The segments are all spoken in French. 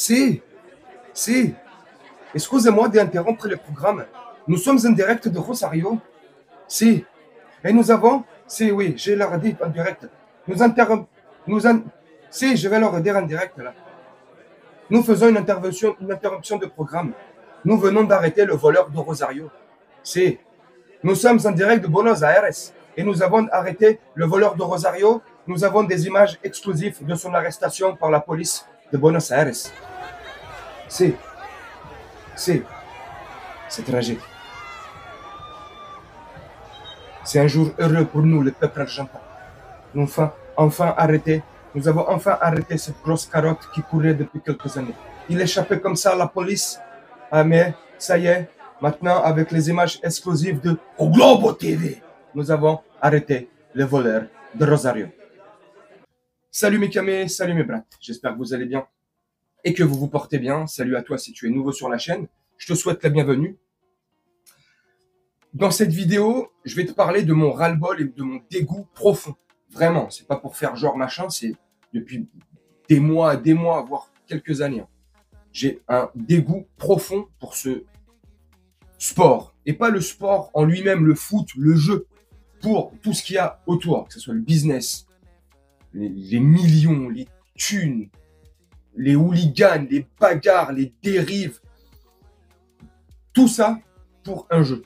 Si, si, excusez-moi d'interrompre le programme. Nous sommes en direct de Rosario. Si, et nous avons, si, oui, j'ai leur dit en direct. Nous interrompons, si, je vais leur dire en direct là. Nous faisons une interruption de programme. Nous venons d'arrêter le voleur de Rosario. Si, nous sommes en direct de Buenos Aires et nous avons arrêté le voleur de Rosario. Nous avons des images exclusives de son arrestation par la police de Buenos Aires. Si, si, c'est tragique. C'est un jour heureux pour nous, le peuple argentin. Nous avons enfin arrêté cette grosse carotte qui courait depuis quelques années. Il échappait comme ça à la police. Ah, mais ça y est, maintenant, avec les images exclusives de O Globo TV, nous avons arrêté le voleur de Rosario. Salut mes camés, salut mes brats. J'espère que vous allez bien et que vous vous portez bien. Salut à toi si tu es nouveau sur la chaîne. Je te souhaite la bienvenue. Dans cette vidéo, je vais te parler de mon ras-le-bol et de mon dégoût profond. Vraiment, c'est pas pour faire genre machin, c'est depuis des mois, voire quelques années. J'ai un dégoût profond pour ce sport. Et pas le sport en lui-même, le foot, le jeu, pour tout ce qu'il y a autour, que ce soit le business, les millions, les thunes, les hooligans, les bagarres, les dérives. Tout ça pour un jeu.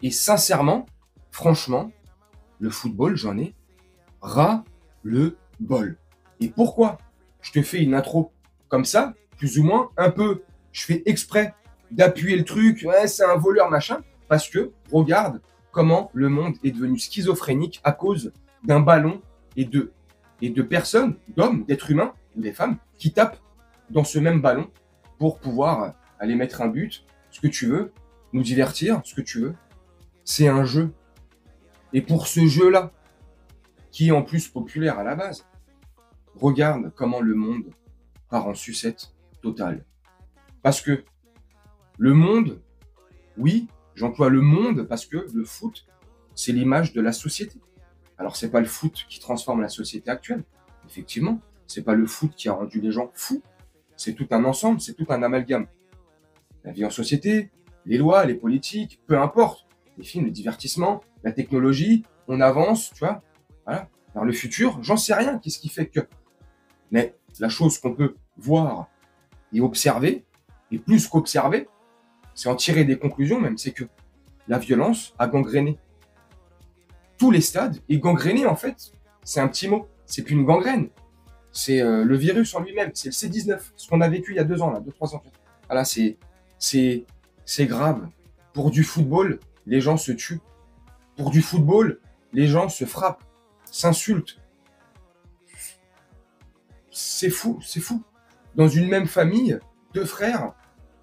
Et sincèrement, franchement, le football, j'en ai ras le bol. Et pourquoi je te fais une intro comme ça, plus ou moins, un peu, je fais exprès d'appuyer le truc, ouais, c'est un voleur, machin, parce que regarde comment le monde est devenu schizophrénique à cause d'un ballon et de personnes, d'hommes, d'êtres humains, ou des femmes, qui tapent dans ce même ballon pour pouvoir aller mettre un but, ce que tu veux, nous divertir, ce que tu veux. C'est un jeu. Et pour ce jeu-là, qui est en plus populaire à la base, regarde comment le monde part en sucette totale. Parce que le monde, oui, j'emploie le monde parce que le foot, c'est l'image de la société. Alors, c'est pas le foot qui transforme la société actuelle. Effectivement, c'est pas le foot qui a rendu les gens fous. C'est tout un ensemble, c'est tout un amalgame. La vie en société, les lois, les politiques, peu importe. Les films, le divertissement, la technologie, on avance, tu vois, voilà, vers le futur, j'en sais rien, qu'est-ce qui fait que... Mais la chose qu'on peut voir et observer, et plus qu'observer, c'est en tirer des conclusions même, c'est que la violence a gangréné tous les stades, et gangréné, en fait, c'est un petit mot, c'est plus une gangrène, c'est le virus en lui-même, c'est le C19, ce qu'on a vécu il y a 2 ans, là, 2-3 ans. Voilà, c'est grave. Pour du football, les gens se tuent. Pour du football, les gens se frappent, s'insultent. C'est fou, c'est fou. Dans une même famille, 2 frères,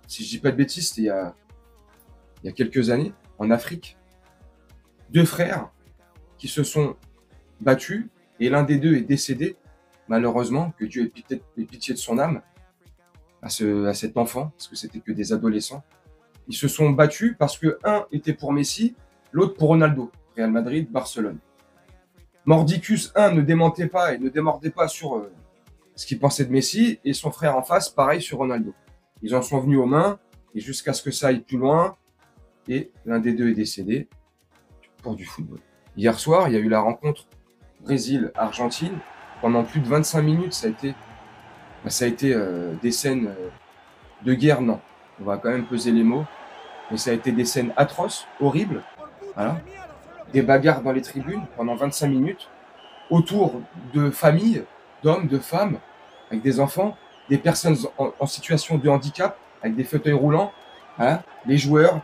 si je dis pas de bêtises, c'était il y a quelques années, en Afrique, 2 frères qui se sont battus et l'un des deux est décédé, malheureusement, que Dieu ait pitié de son âme, à cet enfant, parce que c'était que des adolescents. Ils se sont battus parce que un était pour Messi, l'autre pour Ronaldo, Real Madrid, Barcelone. Mordicus, un, ne démentait pas et ne démordait pas sur ce qu'il pensait de Messi, et son frère en face, pareil sur Ronaldo. Ils en sont venus aux mains, et jusqu'à ce que ça aille plus loin, et l'un des deux est décédé pour du football. Hier soir, il y a eu la rencontre Brésil-Argentine. Pendant plus de 25 minutes, ça a été des scènes de guerre, non. On va quand même peser les mots. Mais ça a été des scènes atroces, horribles. Voilà. Des bagarres dans les tribunes pendant 25 minutes, autour de familles, d'hommes, de femmes, avec des enfants, des personnes en situation de handicap, avec des fauteuils roulants, hein, les joueurs,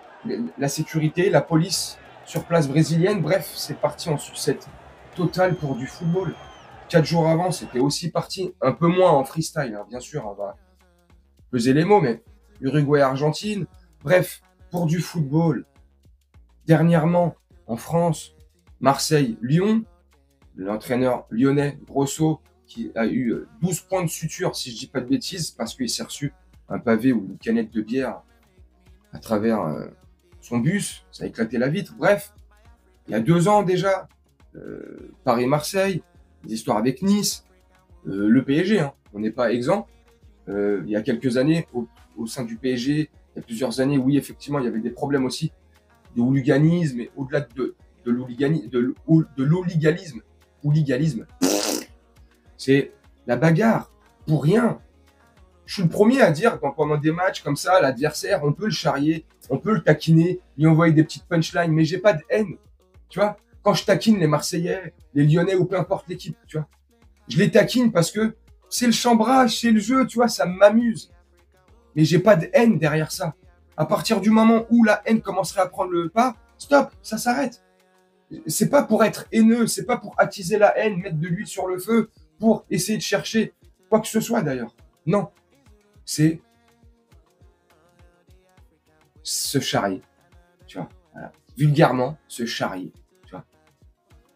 la sécurité, la police sur place brésilienne. Bref, c'est parti en sucette totale pour du football. 4 jours avant, c'était aussi parti, un peu moins en freestyle, hein, bien sûr, on va peser les mots, mais Uruguay-Argentine, bref, pour du football. Dernièrement, en France, Marseille-Lyon, l'entraîneur lyonnais, Grosso, qui a eu 12 points de suture, si je dis pas de bêtises, parce qu'il s'est reçu un pavé ou une canette de bière à travers son bus, ça a éclaté la vitre. Bref, il y a 2 ans déjà, Paris-Marseille, des histoires avec Nice, le PSG, hein, on n'est pas exempt. Il y a quelques années, au sein du PSG, il y a plusieurs années, oui, effectivement, il y avait des problèmes aussi de hooliganisme, et au-delà de l'hooliganisme, c'est la bagarre, pour rien. Je suis le premier à dire, pendant des matchs comme ça, l'adversaire, on peut le charrier, on peut le taquiner, lui envoyer des petites punchlines, mais j'ai pas de haine. Tu vois, quand je taquine les Marseillais, les Lyonnais ou peu importe l'équipe, tu vois, je les taquine parce que c'est le chambrage, c'est le jeu, tu vois, ça m'amuse. Mais j'ai pas de haine derrière ça. À partir du moment où la haine commencerait à prendre le pas, stop, ça s'arrête. C'est pas pour être haineux, c'est pas pour attiser la haine, mettre de l'huile sur le feu, pour essayer de chercher quoi que ce soit d'ailleurs. Non, c'est se charrier, tu vois. Voilà. Vulgairement, se charrier, tu vois.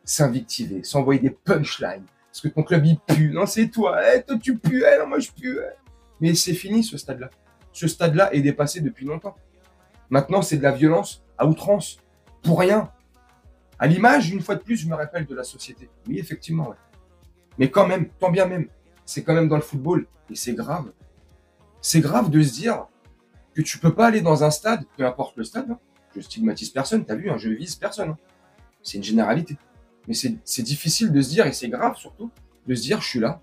S'invictiver, s'envoyer des punchlines. Parce que ton club, il pue. Non, c'est toi. Toi, tu pues. Non, moi, je pue. Mais c'est fini, ce stade-là. Ce stade-là est dépassé depuis longtemps. Maintenant, c'est de la violence à outrance. Pour rien. À l'image, une fois de plus, je me rappelle de la société. Oui, effectivement, ouais. Mais quand même, tant bien même, c'est quand même dans le football. Et c'est grave. C'est grave de se dire que tu peux pas aller dans un stade, peu importe le stade, hein. Je stigmatise personne, t'as vu, hein, je vise personne. Hein. C'est une généralité. Mais c'est difficile de se dire, et c'est grave surtout, de se dire, je suis là,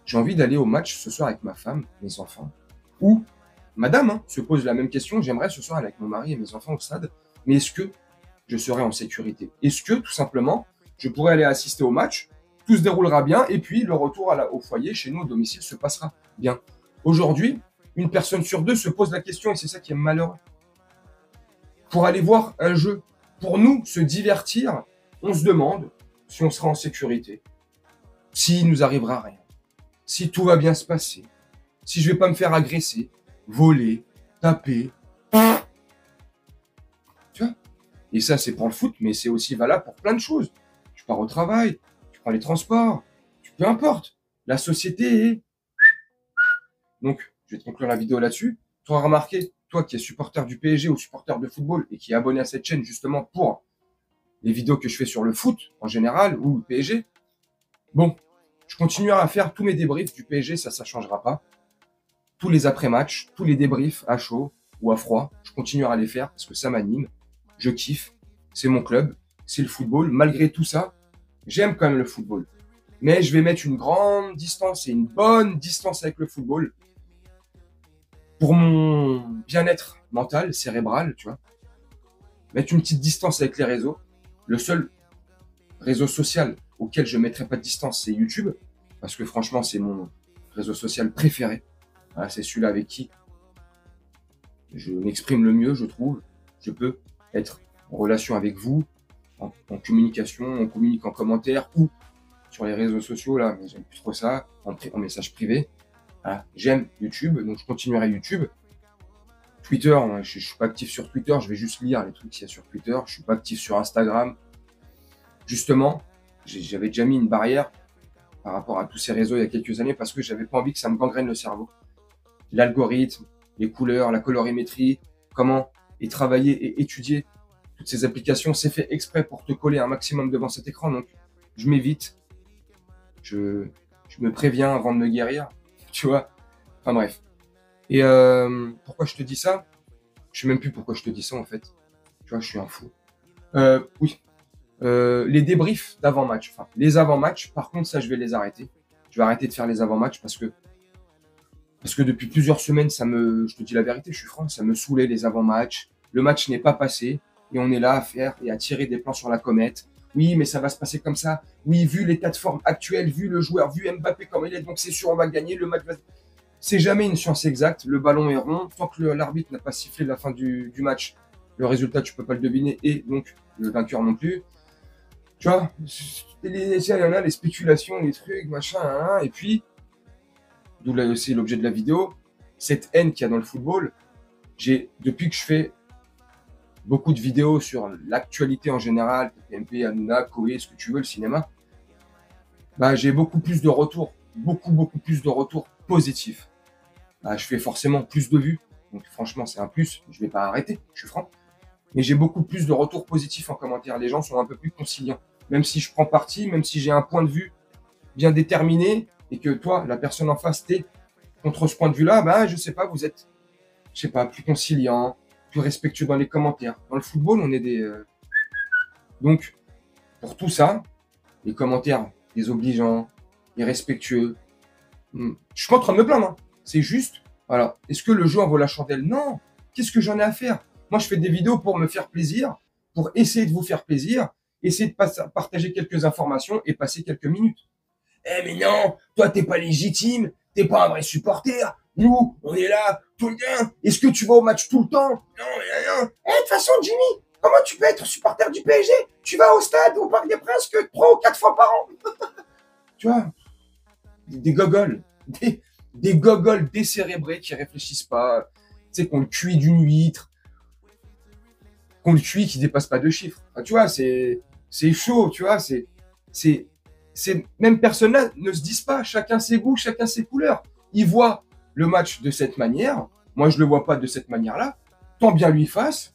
j'ai envie d'aller au match ce soir avec ma femme, mes enfants. Ou, madame, hein, se pose la même question, j'aimerais ce soir aller avec mon mari et mes enfants au stade, mais est-ce que je serai en sécurité? Est-ce que, tout simplement, je pourrai aller assister au match, tout se déroulera bien, et puis le retour au foyer, chez nous, au domicile, se passera bien. Aujourd'hui, une personne sur deux se pose la question, et c'est ça qui est malheureux. Pour aller voir un jeu, pour nous, se divertir, on se demande si on sera en sécurité, s'il nous arrivera rien, si tout va bien se passer, si je vais pas me faire agresser, voler, taper. Tu vois? Et ça, c'est pour le foot, mais c'est aussi valable pour plein de choses. Tu pars au travail, tu prends les transports, peu importe. La société est... Donc, je vais te conclure la vidéo là-dessus. Tu auras remarqué, toi qui es supporter du PSG ou supporter de football et qui est abonné à cette chaîne justement pour les vidéos que je fais sur le foot en général ou le PSG, bon, je continuerai à faire tous mes débriefs du PSG, ça ne changera pas. Tous les après-matchs, tous les débriefs à chaud ou à froid, je continuerai à les faire parce que ça m'anime, je kiffe, c'est mon club, c'est le football. Malgré tout ça, j'aime quand même le football. Mais je vais mettre une grande distance et une bonne distance avec le football pour mon bien-être mental, cérébral, tu vois. Mettre une petite distance avec les réseaux. Le seul réseau social auquel je ne mettrai pas de distance, c'est YouTube. Parce que franchement, c'est mon réseau social préféré. Voilà, c'est celui-là avec qui je m'exprime le mieux, je trouve. Je peux être en relation avec vous, en communication, on communique en commentaire ou sur les réseaux sociaux, là, mais j'aime plus trop ça, en message privé. Voilà. J'aime YouTube, donc je continuerai YouTube. Twitter, je suis pas actif sur Twitter, je vais juste lire les trucs qu'il y a sur Twitter. Je suis pas actif sur Instagram. Justement, j'avais déjà mis une barrière par rapport à tous ces réseaux il y a quelques années parce que j'avais pas envie que ça me gangrène le cerveau. L'algorithme, les couleurs, la colorimétrie, comment est travaillé et étudié toutes ces applications, c'est fait exprès pour te coller un maximum devant cet écran. Donc, je m'évite. Je me préviens avant de me guérir. Tu vois? Enfin bref. Et pourquoi je te dis ça? Je sais même plus pourquoi je te dis ça en fait. Tu vois, je suis un fou. Oui. Les débriefs d'avant-match. Enfin, les avant-matchs, par contre, ça, je vais les arrêter. Je vais arrêter de faire les avant-matchs parce que depuis plusieurs semaines, je te dis la vérité, je suis franc, ça me saoulait les avant-matchs. Le match n'est pas passé et on est là à faire et à tirer des plans sur la comète. Oui, mais ça va se passer comme ça. Oui, vu l'état de forme actuel, vu le joueur, vu Mbappé comme il est, donc c'est sûr, on va gagner. Le match va... C'est jamais une science exacte. Le ballon est rond. Tant que l'arbitre n'a pas sifflé la fin du match, le résultat, tu peux pas le deviner et donc le vainqueur non plus. Tu vois, il y en a les spéculations, les trucs, machin, hein, et puis, d'où là aussi l'objet de la vidéo, cette haine qu'il y a dans le football, depuis que je fais beaucoup de vidéos sur l'actualité en général, TMP, Hanouna, Koé, ce que tu veux, le cinéma, bah, j'ai beaucoup plus de retours, beaucoup plus de retours positifs. Bah, je fais forcément plus de vues, donc franchement, c'est un plus, je vais pas arrêter, je suis franc. Mais j'ai beaucoup plus de retours positifs en commentaire. Les gens sont un peu plus conciliants. Même si je prends parti, même si j'ai un point de vue bien déterminé et que toi, la personne en face, t'es contre ce point de vue-là, bah, je sais pas, vous êtes, je sais pas, plus conciliant, plus respectueux dans les commentaires. Dans le football, on est des... Donc, pour tout ça, les commentaires désobligeants, irrespectueux, je suis pas en train de me plaindre. Hein. C'est juste, voilà. Est-ce que le jeu en vaut la chandelle? Non. Qu'est-ce que j'en ai à faire? Moi, je fais des vidéos pour me faire plaisir, pour essayer de vous faire plaisir, essayer de partager quelques informations et passer quelques minutes. Eh mais non, toi t'es pas légitime, t'es pas un vrai supporter. Nous, on est là tout le temps. Est-ce que tu vas au match tout le temps? Non, non. Eh, de toute façon, Jimmy, comment tu peux être supporter du PSG? Tu vas au stade, au Parc des Princes que 3 ou 4 fois par an. Tu vois, des gogoles, des gogoles décérébrés qui réfléchissent pas. Tu sais, qu'on le cuit d'une huître, qu'on le cuit qui dépasse pas 2 chiffres. Enfin, tu vois, c'est chaud, tu vois, ces mêmes personnes-là ne se disent pas, chacun ses goûts, chacun ses couleurs. Ils voient le match de cette manière. Moi, je le vois pas de cette manière-là. Tant bien lui fasse.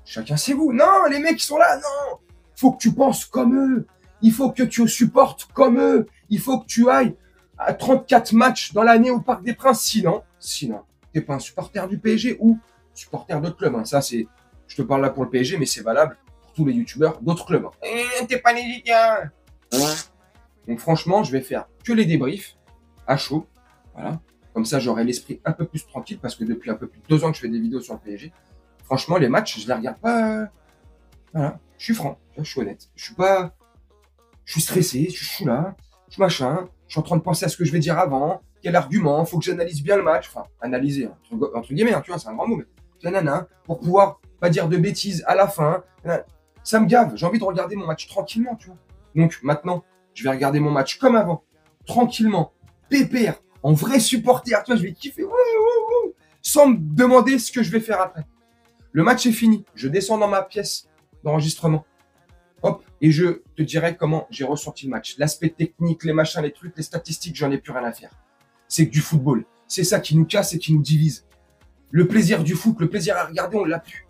Chacun ses goûts. Non, les mecs qui sont là, non. Faut que tu penses comme eux. Il faut que tu supportes comme eux. Il faut que tu ailles à 34 matchs dans l'année au Parc des Princes. Sinon, t'es pas un supporter du PSG ou supporter d'autres clubs. Hein. Ça, c'est, je te parle là pour le PSG, mais c'est valable pour tous les youtubeurs d'autres clubs. Hein. T'es pas légitime. Donc franchement, je vais faire que les débriefs à chaud. Voilà. Comme ça, j'aurai l'esprit un peu plus tranquille parce que depuis un peu plus de 2 ans que je fais des vidéos sur le PSG. Franchement, les matchs, je les regarde pas. Voilà. Je suis franc. Je suis honnête. Je suis stressé. Je suis là. Je machin. Je suis en train de penser à ce que je vais dire avant. Quel argument? Faut que j'analyse bien le match. Enfin, analyser, entre guillemets, hein, tu vois, c'est un grand mot. Mais nanana, pour pouvoir pas dire de bêtises à la fin. Ça me gave. J'ai envie de regarder mon match tranquillement, tu vois. Donc maintenant, je vais regarder mon match comme avant, tranquillement, pépère, en vrai supporter. Tu vois, je vais kiffer, sans me demander ce que je vais faire après. Le match est fini. Je descends dans ma pièce d'enregistrement. Hop, et je te dirai comment j'ai ressenti le match. L'aspect technique, les machins, les trucs, les statistiques, j'en ai plus rien à faire. C'est que du football. C'est ça qui nous casse et qui nous divise. Le plaisir du foot, le plaisir à regarder, on l'a plus.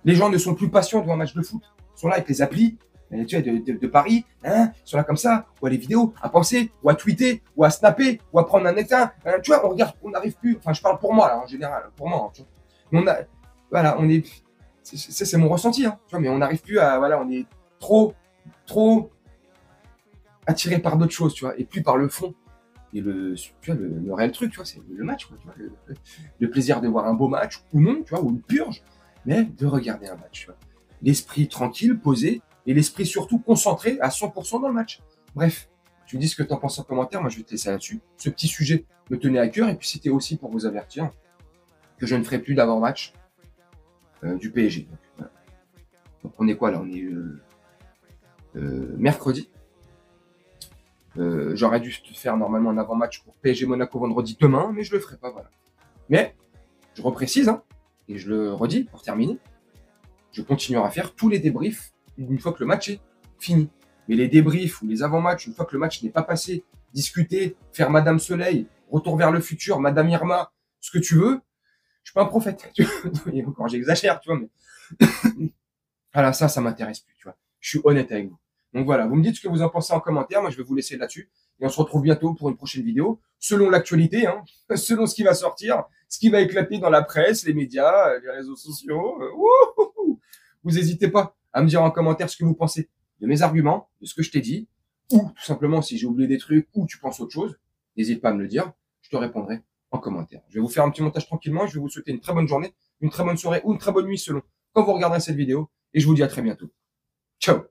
Les gens ne sont plus patients devant un match de foot. Ils sont là avec les applis. Tu vois, de Paris, hein, ils sont là comme ça, ou à les vidéos, à penser, ou à tweeter, ou à snapper, ou à prendre un état. Hein, tu vois, on regarde, on n'arrive plus. Enfin, je parle pour moi, là, en général, pour moi. Hein, tu vois. Mais voilà, on est, c'est mon ressenti, hein, tu vois, mais on n'arrive plus à, voilà, on est trop attiré par d'autres choses, tu vois, et plus par le fond. Et tu vois, le réel truc, tu vois, c'est le match, quoi, tu vois, le plaisir de voir un beau match, ou non, tu vois, ou une purge, mais de regarder un match, tu vois. L'esprit tranquille, posé, et l'esprit surtout concentré à 100% dans le match. Bref, tu me dis ce que tu en penses en commentaire, moi je vais te laisser là-dessus. Ce petit sujet me tenait à cœur, et puis c'était aussi pour vous avertir que je ne ferai plus d'avant-match du PSG. Donc, voilà. Donc on est quoi là? On est mercredi. J'aurais dû faire normalement un avant-match pour PSG Monaco vendredi demain, mais je le ferai pas, voilà. Mais, je reprécise, hein, et je le redis pour terminer, je continuerai à faire tous les débriefs une fois que le match est fini. Mais les débriefs ou les avant-matchs, une fois que le match n'est pas passé, discuter, faire Madame Soleil, Retour vers le futur, Madame Irma, ce que tu veux, je suis pas un prophète. Et encore, j'exagère, tu vois, mais voilà, ça m'intéresse plus, tu vois. Je suis honnête avec vous. Donc voilà, vous me dites ce que vous en pensez en commentaire. Moi, je vais vous laisser là-dessus. Et on se retrouve bientôt pour une prochaine vidéo, selon l'actualité, hein, selon ce qui va sortir, ce qui va éclater dans la presse, les médias, les réseaux sociaux. Vous n'hésitez pas à me dire en commentaire ce que vous pensez de mes arguments, de ce que je t'ai dit, ou tout simplement si j'ai oublié des trucs ou tu penses autre chose, n'hésite pas à me le dire, je te répondrai en commentaire. Je vais vous faire un petit montage tranquillement et je vais vous souhaiter une très bonne journée, une très bonne soirée ou une très bonne nuit selon quand vous regarderez cette vidéo et je vous dis à très bientôt. Ciao!